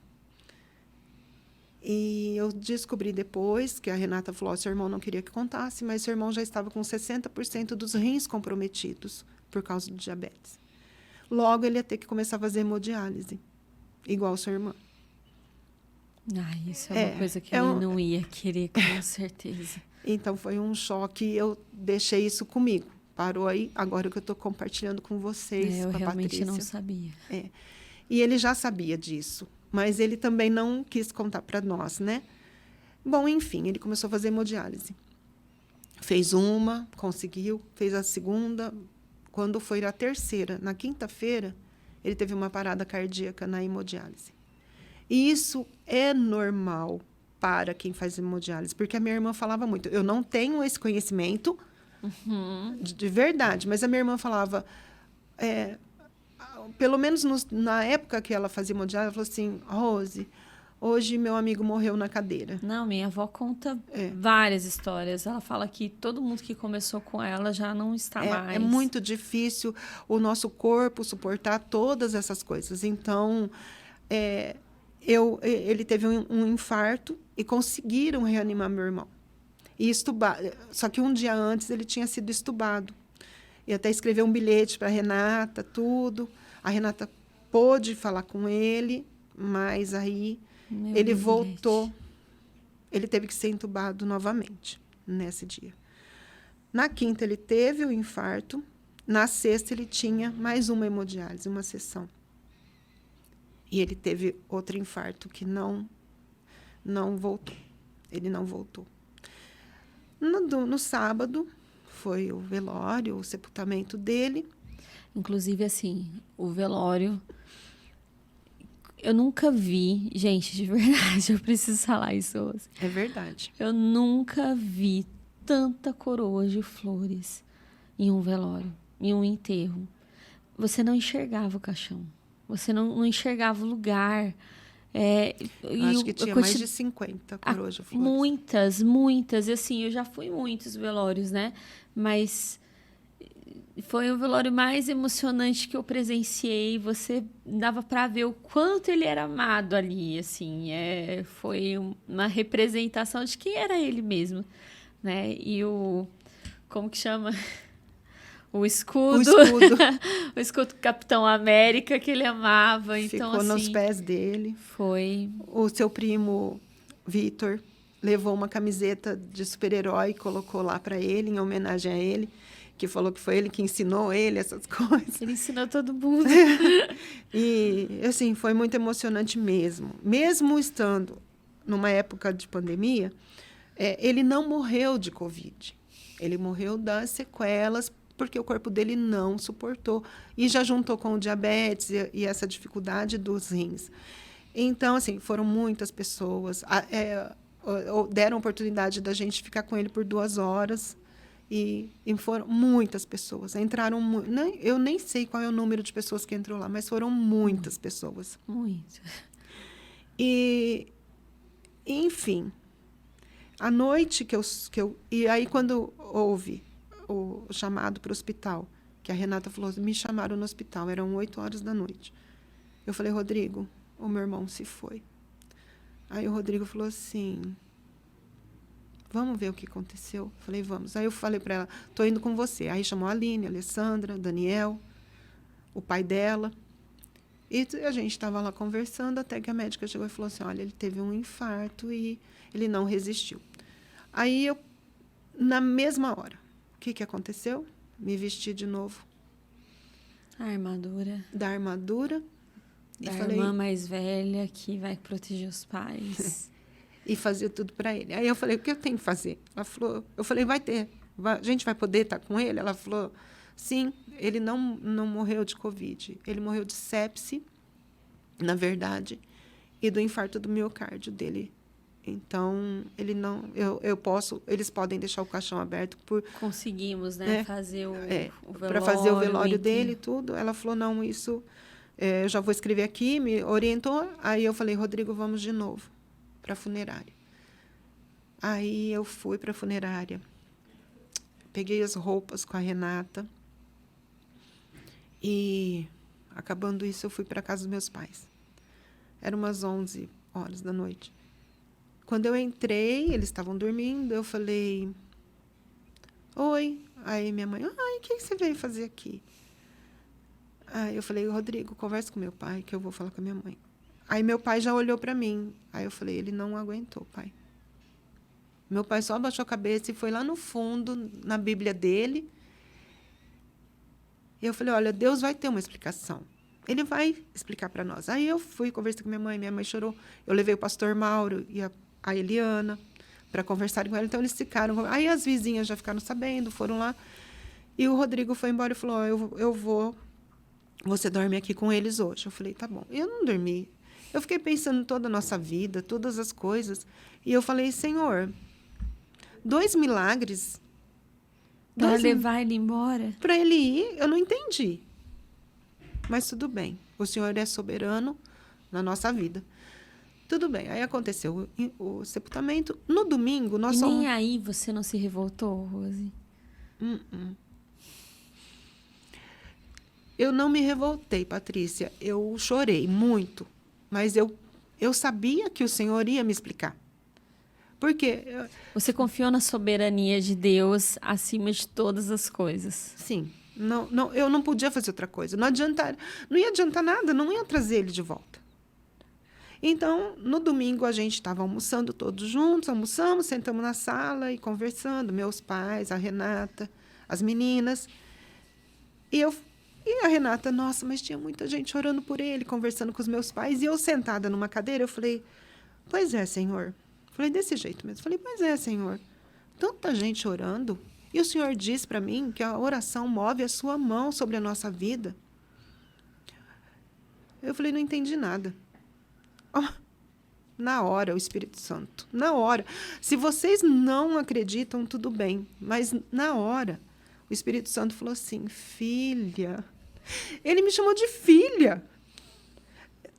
E eu descobri depois que a Renata falou, seu irmão não queria que contasse, mas seu irmão já estava com 60% dos rins comprometidos por causa do diabetes. Logo, ele ia ter que começar a fazer hemodiálise, igual sua irmã. Isso é uma coisa que ele não ia querer, com certeza. Então, foi um choque, eu deixei isso comigo. Parou aí, agora que eu estou compartilhando com vocês, eu com a realmente Patrícia. não sabia. E ele já sabia disso, mas ele também não quis contar para nós, né? Bom, enfim, ele começou a fazer hemodiálise. Fez uma, conseguiu, fez a segunda. Quando foi a terceira, na quinta-feira, ele teve uma parada cardíaca na hemodiálise. E isso é normal para quem faz hemodiálise, porque a minha irmã falava muito. Eu não tenho esse conhecimento de verdade, mas a minha irmã falava, pelo menos na época que ela fazia hemodiálise, ela falou assim, Rose, hoje meu amigo morreu na cadeira. Não, minha avó conta várias histórias. Ela fala que todo mundo que começou com ela já não está mais. É muito difícil o nosso corpo suportar todas essas coisas. Então, ele teve um infarto e conseguiram reanimar meu irmão. E estubar. Só que um dia antes ele tinha sido estubado. E até escreveu um bilhete para a Renata, tudo. A Renata pôde falar com ele, mas aí ele voltou. Ele teve que ser entubado novamente nesse dia. Na quinta, ele teve o infarto. Na sexta, ele tinha mais uma hemodiálise, uma sessão. E ele teve outro infarto que não voltou. Ele não voltou. No sábado, foi o velório, o sepultamento dele. Inclusive, assim, o velório... Eu nunca vi... Gente, de verdade, eu preciso falar isso hoje. É verdade. Eu nunca vi tanta coroa de flores em um velório, em um enterro. Você não enxergava o caixão. Você não enxergava o lugar. Acho que tinha mais de 50 coroas de flores. Muitas. E assim, eu já fui em muitos velórios, né? Mas foi o velório mais emocionante que eu presenciei. Você dava para ver o quanto ele era amado ali, assim. Foi uma representação de quem era ele mesmo, né? E como que chama? O escudo. O escudo do Capitão América, que ele amava. Então, ficou nos pés dele. Foi. O seu primo, Vitor, levou uma camiseta de super-herói e colocou lá para ele, em homenagem a ele, que falou que foi ele que ensinou ele essas coisas. Ele ensinou todo mundo. E, assim, foi muito emocionante mesmo. Mesmo estando numa época de pandemia, ele não morreu de Covid. Ele morreu das sequelas, porque o corpo dele não suportou. E já juntou com o diabetes e essa dificuldade dos rins. Então, assim, foram muitas pessoas. Deram a oportunidade da gente ficar com ele por 2 horas. E foram muitas pessoas. Entraram... Eu nem sei qual é o número de pessoas que entrou lá, mas foram muitas pessoas. Muito. Enfim, à noite e aí, quando houve o chamado para o hospital, que a Renata falou, me chamaram no hospital, eram 8 horas da noite. Eu falei, Rodrigo, o meu irmão se foi. Aí o Rodrigo falou assim, vamos ver o que aconteceu? Eu falei, vamos. Aí eu falei para ela, estou indo com você. Aí chamou a Aline, a Alessandra, Daniel, o pai dela. E a gente estava lá conversando, até que a médica chegou e falou assim, olha, ele teve um infarto e ele não resistiu. Aí na mesma hora, o que aconteceu? Me vesti de novo. A armadura. Da armadura. Da irmã mais velha que vai proteger os pais. E fazia tudo para ele. Aí eu falei, o que eu tenho que fazer? Ela falou, eu falei, a gente vai poder estar com ele? Ela falou, sim, ele não morreu de Covid. Ele morreu de sepse, na verdade, e do infarto do miocárdio dele. Então, ele não... eles podem deixar o caixão aberto por... Conseguimos, né? Fazer o velório. Para fazer o velório dele e tudo. Ela falou, não, isso... eu já vou escrever aqui, me orientou. Aí eu falei, Rodrigo, vamos de novo para a funerária. Aí eu fui para a funerária. Peguei as roupas com a Renata. E, acabando isso, eu fui para a casa dos meus pais. Eram umas 11 horas da noite. Quando eu entrei, eles estavam dormindo, eu falei, oi. Aí minha mãe, o que você veio fazer aqui? Aí eu falei, Rodrigo, conversa com meu pai, que eu vou falar com a minha mãe. Aí meu pai já olhou para mim. Aí eu falei, ele não aguentou, pai. Meu pai só abaixou a cabeça e foi lá no fundo, na Bíblia dele. E eu falei, olha, Deus vai ter uma explicação. Ele vai explicar para nós. Aí eu fui, conversei com minha mãe chorou. Eu levei o pastor Mauro e a Eliana para conversarem com ela. Então, eles ficaram... Aí as vizinhas já ficaram sabendo, foram lá. E o Rodrigo foi embora e falou, eu vou... Você dorme aqui com eles hoje. Eu falei, tá bom. Eu não dormi. Eu fiquei pensando em toda a nossa vida, todas as coisas. E eu falei, Senhor, 2 milagres... Para levar ele embora? Para ele ir, eu não entendi. Mas tudo bem. O Senhor é soberano na nossa vida. Tudo bem. Aí aconteceu o sepultamento. No domingo, nós somos... nem aí você não se revoltou, Rose? Eu não me revoltei, Patrícia. Eu chorei muito. Mas eu sabia que o Senhor ia me explicar. Porque... Você confiou na soberania de Deus acima de todas as coisas. Sim. Não, eu não podia fazer outra coisa. Não ia adiantar nada, não ia trazer ele de volta. Então, no domingo, a gente estava almoçando todos juntos, almoçamos, sentamos na sala e conversando, meus pais, a Renata, as meninas. E a Renata, nossa, mas tinha muita gente orando por ele, conversando com os meus pais. E eu sentada numa cadeira, eu falei, pois é, Senhor. Falei desse jeito mesmo. Falei, pois é, Senhor. Tanta gente orando. E o Senhor diz para mim que a oração move a sua mão sobre a nossa vida. Eu falei, não entendi nada. Na hora, o Espírito Santo. Na hora. Se vocês não acreditam, tudo bem. Mas na hora, o Espírito Santo falou assim, filha. Ele me chamou de filha.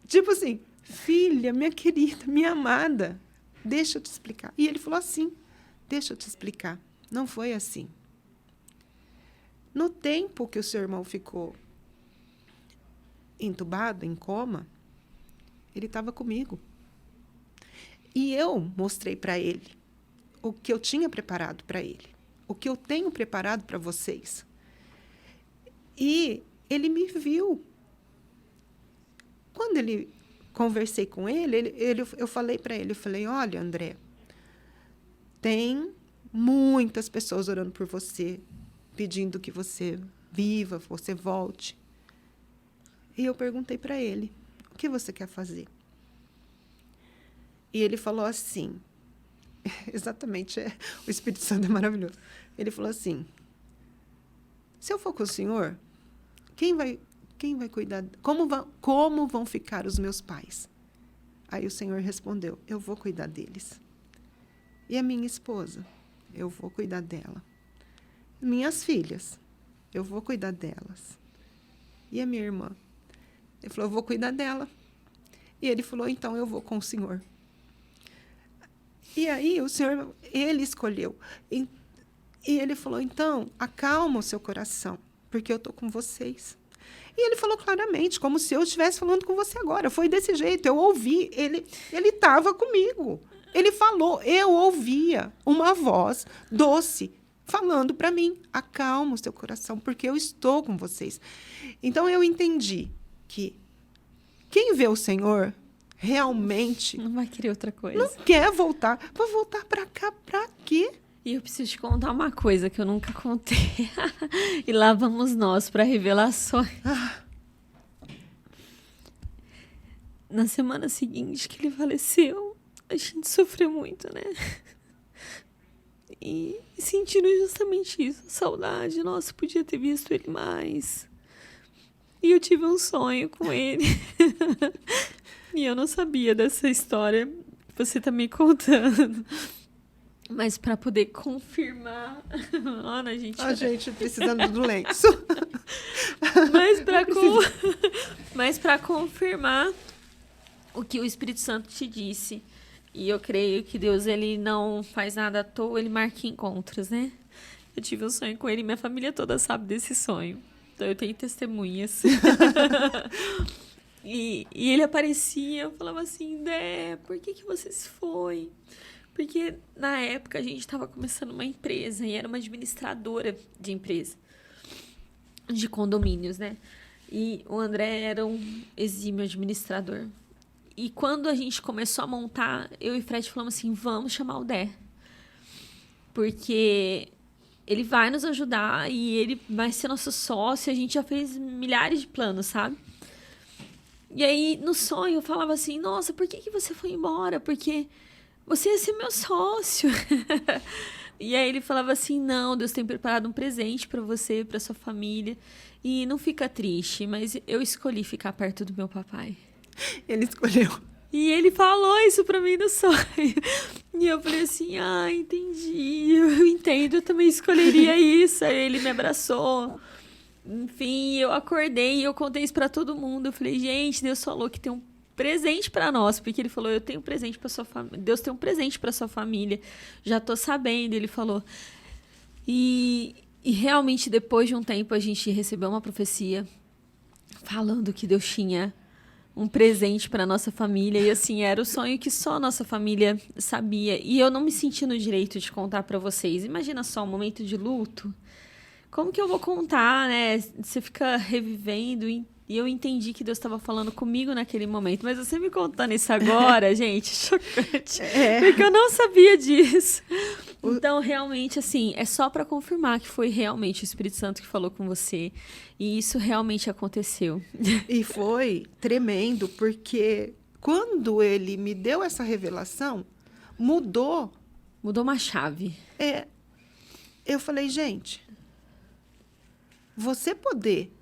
Tipo assim, filha, minha querida, minha amada. Deixa eu te explicar. E ele falou assim, deixa eu te explicar. Não foi assim. No tempo que o seu irmão ficou entubado, em coma, ele estava comigo. E eu mostrei para ele o que eu tinha preparado para ele, o que eu tenho preparado para vocês. E ele me viu. Quando conversei com ele, eu falei para ele, olha, André, tem muitas pessoas orando por você, pedindo que você viva, você volte. E eu perguntei para ele, o que você quer fazer? E ele falou assim, exatamente, o Espírito Santo é maravilhoso. Ele falou assim, se eu for com o senhor, quem vai cuidar? Como vão ficar os meus pais? Aí o Senhor respondeu, eu vou cuidar deles. E a minha esposa? Eu vou cuidar dela. Minhas filhas? Eu vou cuidar delas. E a minha irmã? Ele falou, eu vou cuidar dela. E ele falou, então eu vou com o Senhor. E aí o Senhor, ele escolheu. E ele falou, então, acalma o seu coração, porque eu estou com vocês. E ele falou claramente, como se eu estivesse falando com você agora. Foi desse jeito, eu ouvi, ele estava comigo. Ele falou, eu ouvia uma voz doce falando para mim, acalma o seu coração, porque eu estou com vocês. Então, eu entendi que quem vê o Senhor realmente Não vai querer outra coisa. não quer voltar. Vai voltar para cá para quê? E eu preciso te contar uma coisa que eu nunca contei. E lá vamos nós para revelações. Na semana seguinte que ele faleceu, a gente sofreu muito, né? E sentindo justamente isso, saudade. Nossa, podia ter visto ele mais. E eu tive um sonho com ele. E eu não sabia dessa história que você tá me contando. Mas para poder confirmar... Ana, gente... A gente precisando do lenço. Mas para confirmar o que o Espírito Santo te disse. E eu creio que Deus, ele não faz nada à toa, ele marca encontros, né? Eu tive um sonho com ele, minha família toda sabe desse sonho. Então eu tenho testemunhas. E ele aparecia, eu falava assim, Dé, por que você se foi? Porque na época a gente estava começando uma empresa e era uma administradora de empresa, de condomínios, né? E o André era um exímio administrador. E quando a gente começou a montar, eu e Fred falamos assim, vamos chamar o Dé. Porque ele vai nos ajudar e ele vai ser nosso sócio. A gente já fez milhares de planos, sabe? E aí, no sonho, eu falava assim, nossa, por que você foi embora? Porque você ia ser meu sócio. E aí ele falava assim, não, Deus tem preparado um presente para você, para sua família. E não fica triste, mas eu escolhi ficar perto do meu papai. Ele escolheu. E ele falou isso pra mim no sonho. E eu falei assim, entendi, eu entendo, eu também escolheria isso. Aí ele me abraçou. Enfim, eu acordei e eu contei isso pra todo mundo. Eu falei, gente, Deus falou que tem um presente pra nós. Porque ele falou, eu tenho um presente pra sua família. Deus tem um presente pra sua família. Já tô sabendo, ele falou. E realmente, depois de um tempo, a gente recebeu uma profecia falando que Deus tinha um presente para nossa família. E assim, era o sonho que só a nossa família sabia. E eu não me senti no direito de contar para vocês. Imagina só, um momento de luto. Como que eu vou contar, né? Você fica revivendo. E eu entendi que Deus estava falando comigo naquele momento. Mas você me contando isso agora, gente, chocante. Porque eu não sabia disso. Então, realmente, assim, é só para confirmar que foi realmente o Espírito Santo que falou com você. E isso realmente aconteceu. E foi tremendo, porque quando ele me deu essa revelação, mudou. Mudou uma chave. Eu falei, gente, você poder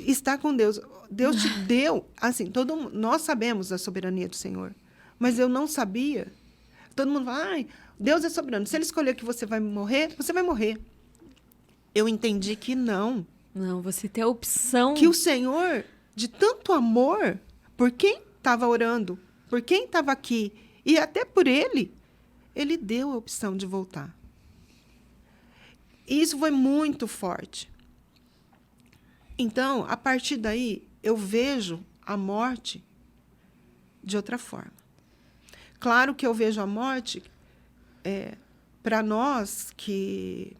estar com Deus. Deus te deu, assim, nós sabemos da soberania do Senhor, mas eu não sabia. Todo mundo fala, Deus é soberano. Se ele escolher que você vai morrer, você vai morrer. Eu entendi que não. Não, você tem a opção. Que o Senhor, de tanto amor, por quem estava orando, por quem estava aqui, e até por ele deu a opção de voltar. E isso foi muito forte. Então, a partir daí, eu vejo a morte de outra forma. Claro que eu vejo a morte, para nós que,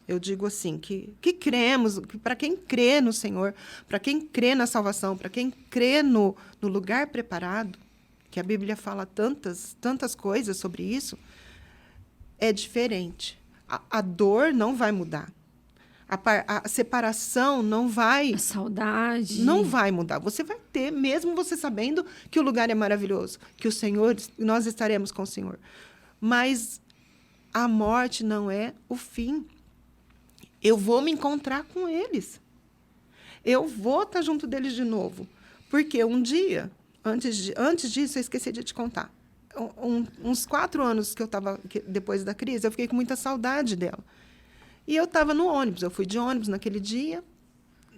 eu digo assim, que cremos, para quem crê no Senhor, para quem crê na salvação, para quem crê no lugar preparado, que a Bíblia fala tantas coisas sobre isso, é diferente. A dor não vai mudar. A separação não vai... A saudade. Não vai mudar. Você vai ter, mesmo você sabendo que o lugar é maravilhoso, que o Senhor, nós estaremos com o Senhor. Mas a morte não é o fim. Eu vou me encontrar com eles. Eu vou estar junto deles de novo. Porque um dia, antes disso, eu esqueci de te contar. Uns 4 anos que eu estava, depois da crise, eu fiquei com muita saudade dela. E eu estava no ônibus. Eu fui de ônibus naquele dia,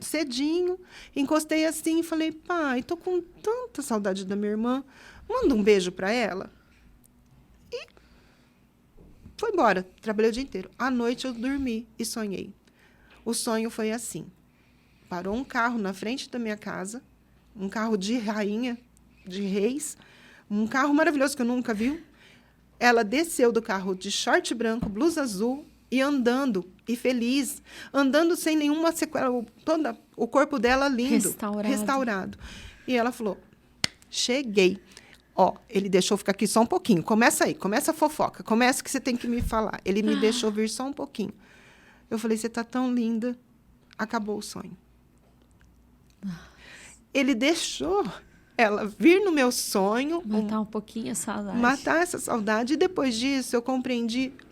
cedinho. Encostei assim e falei, pai, estou com tanta saudade da minha irmã. Manda um beijo para ela. E foi embora. Trabalhei o dia inteiro. À noite eu dormi e sonhei. O sonho foi assim. Parou um carro na frente da minha casa, um carro de rainha, de reis, um carro maravilhoso que eu nunca vi. Ela desceu do carro de short branco, blusa azul, e andando, e feliz, andando sem nenhuma sequela, todo o corpo dela lindo, restaurado. E ela falou, cheguei. Ó, ele deixou ficar aqui só um pouquinho. Começa aí, começa a fofoca, começa que você tem que me falar. Ele me deixou vir só um pouquinho. Eu falei, você está tão linda. Acabou o sonho. Ele deixou ela vir no meu sonho. Matar um pouquinho a saudade. Matar essa saudade. E depois disso, eu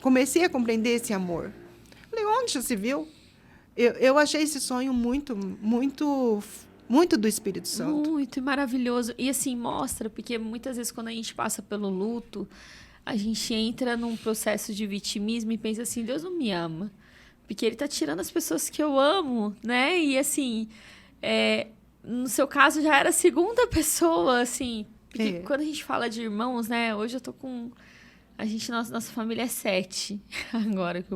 comecei a compreender esse amor. Falei, onde já se viu? Eu achei esse sonho muito, muito, muito do Espírito Santo. Muito maravilhoso. E assim, mostra, porque muitas vezes quando a gente passa pelo luto, a gente entra num processo de vitimismo e pensa assim, Deus não me ama. Porque ele está tirando as pessoas que eu amo, né? E assim... no seu caso, já era a segunda pessoa, assim. Porque quando a gente fala de irmãos, né? Hoje eu tô com... Nossa família é 7. Agora que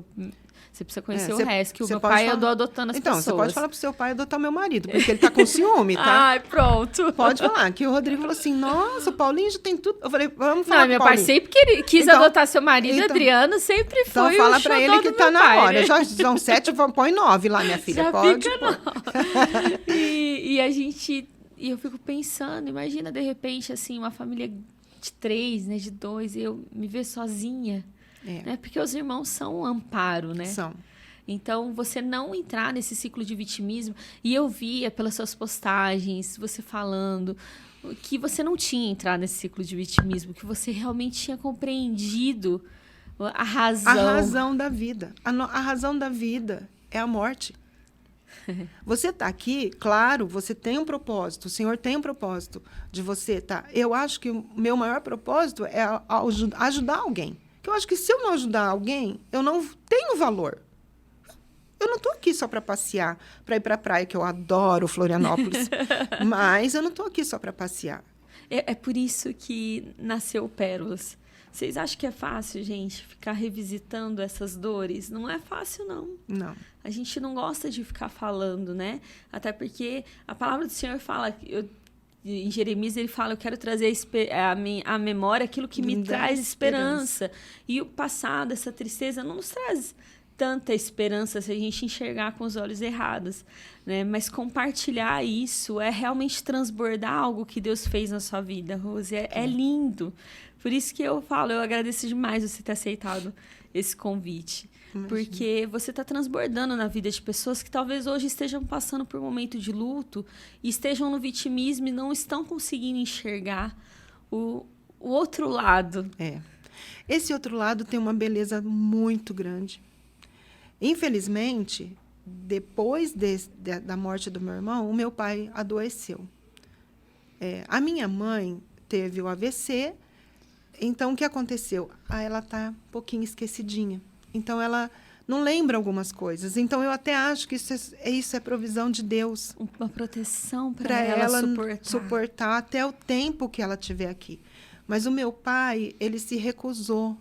você precisa conhecer o resto. Que o meu pai andou adotando as pessoas. Então, você pode falar pro seu pai adotar meu marido. Porque ele tá com ciúme, tá? Ai, pronto. Pode falar. Que o Rodrigo falou assim, nossa, o Paulinho já tem tudo. Eu falei, vamos falar. Não, meu pai sempre quis adotar seu marido. Adriano sempre foi o Então fala pra ele que tá na hora. Né? Já são 7, põe 9 lá, minha filha. Já pode fica não. E a gente... E eu fico pensando, imagina, de repente, assim, uma família de 3, né, de 2, e eu me ver sozinha. Né? Porque os irmãos são um amparo, né? São. Então, você não entrar nesse ciclo de vitimismo... E eu via pelas suas postagens, você falando... que você não tinha entrado nesse ciclo de vitimismo, que você realmente tinha compreendido a razão. A razão da vida. A razão da vida é a morte. Você está aqui, claro, você tem um propósito, o Senhor tem um propósito de você estar. Eu acho que o meu maior propósito é ajudar alguém. Porque eu acho que se eu não ajudar alguém, eu não tenho valor. Eu não estou aqui só para passear, para ir para a praia, que eu adoro Florianópolis. Mas eu não estou aqui só para passear. É por isso que nasceu Pérolas. Vocês acham que é fácil, gente, ficar revisitando essas dores? Não é fácil, não. Não. A gente não gosta de ficar falando, né? Até porque a palavra do Senhor fala... em Jeremias, ele fala, eu quero trazer a memória aquilo que me traz esperança. E o passado, essa tristeza, não nos traz tanta esperança se a gente enxergar com os olhos errados, né? Mas compartilhar isso é realmente transbordar algo que Deus fez na sua vida, Rose. É lindo. Por isso que eu falo, eu agradeço demais você ter aceitado esse convite. Imagina. Porque você está transbordando na vida de pessoas que talvez hoje estejam passando por um momento de luto e estejam no vitimismo e não estão conseguindo enxergar o outro lado. Esse outro lado tem uma beleza muito grande. Infelizmente, depois da morte do meu irmão, o meu pai adoeceu. A minha mãe teve o AVC. Então, o que aconteceu? Ela está um pouquinho esquecidinha. Então, ela não lembra algumas coisas. Então, eu até acho que isso é provisão de Deus. Uma proteção para ela suportar até o tempo que ela estiver aqui. Mas o meu pai, ele se recusou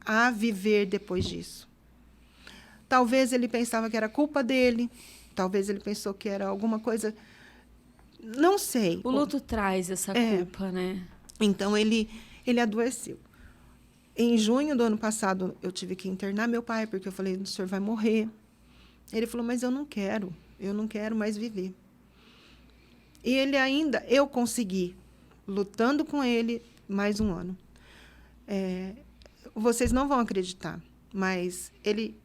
a viver depois disso. Talvez ele pensava que era culpa dele. Talvez ele pensou que era alguma coisa... Não sei. O luto traz essa culpa, né? Então, ele adoeceu. Em junho do ano passado, eu tive que internar meu pai, porque eu falei, o senhor vai morrer. Ele falou, mas eu não quero mais viver. E eu consegui lutando com ele mais um ano. Vocês não vão acreditar, mas ele,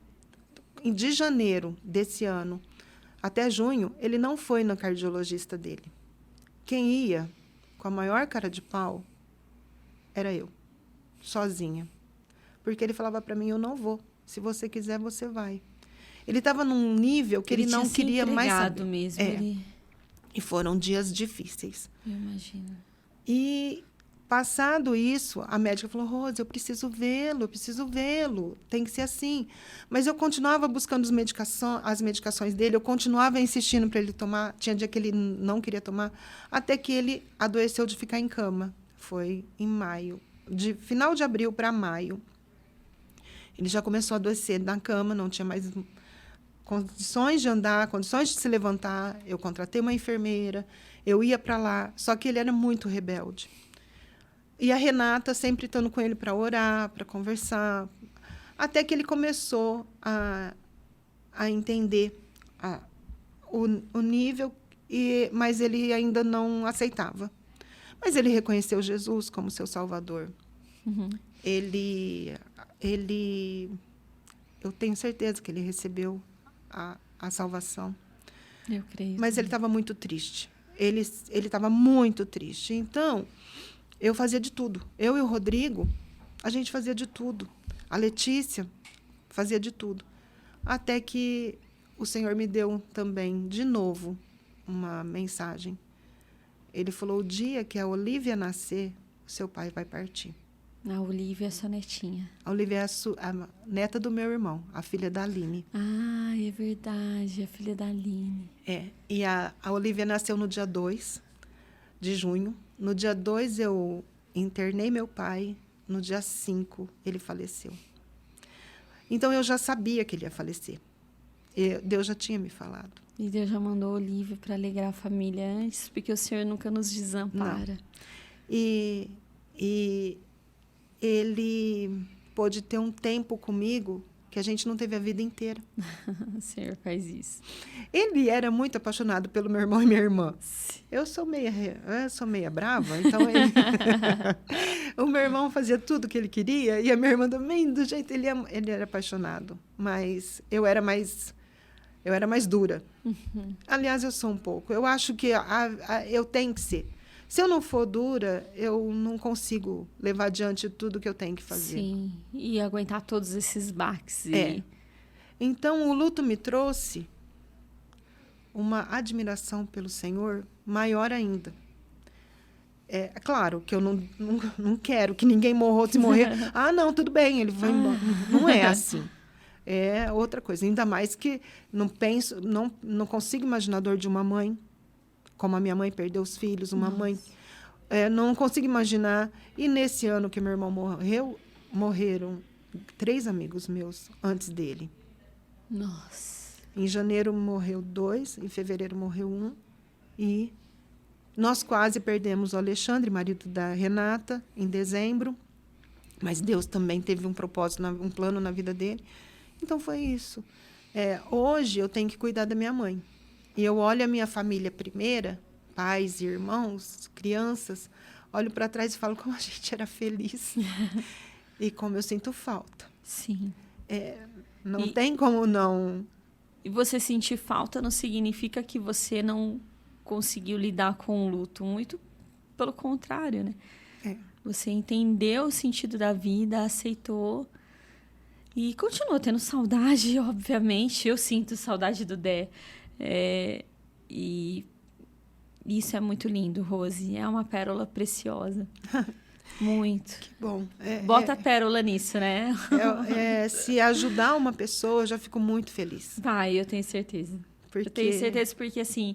de janeiro desse ano até junho, ele não foi no cardiologista dele. Quem ia, com a maior cara de pau, era eu, sozinha. Porque ele falava para mim, eu não vou. Se você quiser, você vai. Ele estava num nível que ele não queria mais saber. Mesmo, E foram dias difíceis. Eu imagino. E, passado isso, a médica falou, Rose, eu preciso vê-lo, tem que ser assim. Mas eu continuava buscando as medicações dele, eu continuava insistindo para ele tomar, tinha dia que ele não queria tomar, até que ele adoeceu de ficar em cama. Foi em maio, de final de abril para maio. Ele já começou a adoecer na cama, não tinha mais condições de andar, condições de se levantar. Eu contratei uma enfermeira, eu ia para lá, só que ele era muito rebelde. E a Renata sempre estando com ele para orar, para conversar, até que ele começou a entender o nível, mas ele ainda não aceitava. Mas ele reconheceu Jesus como seu Salvador. Uhum. Eu tenho certeza que ele recebeu a salvação. Eu creio. Mas ele estava muito triste. Ele estava muito triste. Então, eu fazia de tudo. Eu e o Rodrigo, a gente fazia de tudo. A Letícia fazia de tudo. Até que o Senhor me deu também, de novo, uma mensagem. Ele falou, o dia que a Olivia nascer, o seu pai vai partir. A Olivia é sua netinha. A Olivia é a neta do meu irmão, a filha da Aline. Ah, é verdade, a filha da Aline. E a Olivia nasceu no dia 2 de junho. No dia 2 eu internei meu pai. No dia 5 ele faleceu. Então eu já sabia que ele ia falecer. Deus já tinha me falado. E Deus já mandou a Olivia para alegrar a família antes, porque o Senhor nunca nos desampara. Não. E ele pôde ter um tempo comigo que a gente não teve a vida inteira. O Senhor faz isso. Ele era muito apaixonado pelo meu irmão e minha irmã. Eu sou meia brava, então o meu irmão fazia tudo o que ele queria e a minha irmã também, do jeito ele era apaixonado, mas eu era mais dura. Uhum. Aliás, eu sou um pouco. Eu acho que eu tenho que ser. Se eu não for dura, eu não consigo levar adiante tudo que eu tenho que fazer. Sim, e aguentar todos esses baques. Então, o luto me trouxe uma admiração pelo Senhor maior ainda. É claro que eu não quero que ninguém morra, se morrer. Não, tudo bem, ele vai embora. Não é assim. É outra coisa. Ainda mais que não consigo imaginar a dor de uma mãe, como a minha mãe perdeu os filhos, uma mãe. Não consigo imaginar. E nesse ano que meu irmão morreu, morreram 3 amigos meus antes dele. Nossa. Em janeiro morreu 2, em fevereiro morreu 1. E nós quase perdemos o Alexandre, marido da Renata, em dezembro. Mas Deus também teve um propósito, um plano na vida dele. Então, foi isso. Hoje, eu tenho que cuidar da minha mãe. E eu olho a minha família primeira, pais, irmãos, crianças, olho para trás e falo como a gente era feliz. E como eu sinto falta. Sim. Não tem como não... E você sentir falta não significa que você não conseguiu lidar com o luto. Muito pelo contrário, né? Você entendeu o sentido da vida, aceitou... E continua tendo saudade, obviamente. Eu sinto saudade do Dé. E isso é muito lindo, Rose. É uma pérola preciosa. Muito. Que bom. Bota a pérola nisso, né? Se ajudar uma pessoa, eu já fico muito feliz. Vai, eu tenho certeza. Eu tenho certeza porque, assim,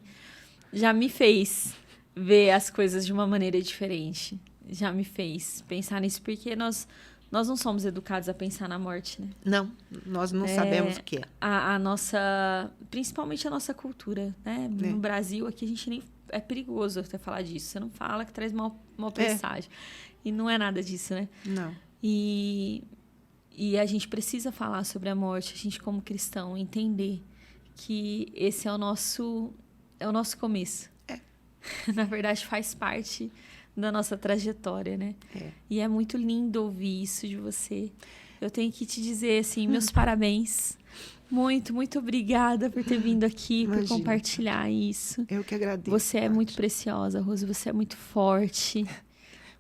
já me fez ver as coisas de uma maneira diferente. Já me fez pensar nisso, porque nós não somos educados a pensar na morte, né? Não, nós não sabemos o que é. A nossa... Principalmente a nossa cultura, né? No Brasil, aqui a gente nem... É perigoso até falar disso. Você não fala que traz mal presságio. E não é nada disso, né? Não. E a gente precisa falar sobre a morte. A gente, como cristão, entender que esse é o nosso começo. Na verdade, faz parte da nossa trajetória, né? E é muito lindo ouvir isso de você. Eu tenho que te dizer, assim, meus parabéns. Muito, muito obrigada por ter vindo aqui, por compartilhar isso. Eu que agradeço. Você é muito preciosa, Rose. Você é muito forte.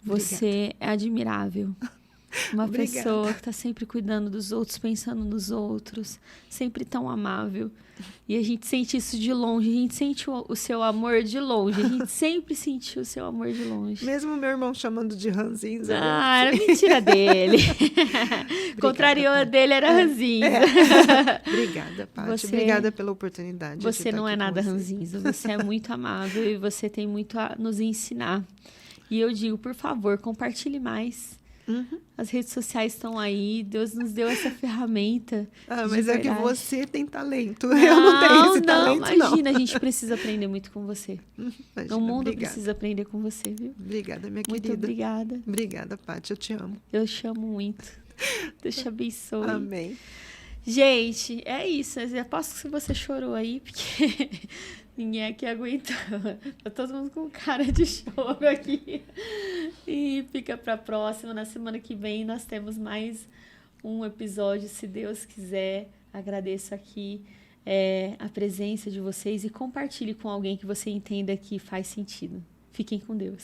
Você é admirável. Uma pessoa que está sempre cuidando dos outros, pensando nos outros, sempre tão amável. E a gente sente isso de longe, a gente sente o seu amor de longe, a gente sempre sentiu o seu amor de longe. Mesmo meu irmão chamando de ranzinza. Era mentira dele. Contrariou a dele, era ranzinza. Obrigada, Paty. Obrigada pela oportunidade. Você não é nada ranzinza, você é muito amável e você tem muito a nos ensinar. E eu digo, por favor, compartilhe mais. As redes sociais estão aí, Deus nos deu essa ferramenta. Mas é que você tem talento. Eu não tenho esse talento, imagina, a gente precisa aprender muito com você. Imagina, o mundo precisa aprender com você, viu? Obrigada, minha querida. Muito obrigada. Obrigada, Paty, eu te amo. Eu te amo muito. Deus te abençoe. Amém. Gente, é isso. Eu aposto que você chorou aí, porque ninguém aqui aguentou. Tá todo mundo com cara de choro aqui. E fica pra próxima. Na semana que vem nós temos mais um episódio, se Deus quiser. Agradeço aqui a presença de vocês e compartilhe com alguém que você entenda que faz sentido. Fiquem com Deus.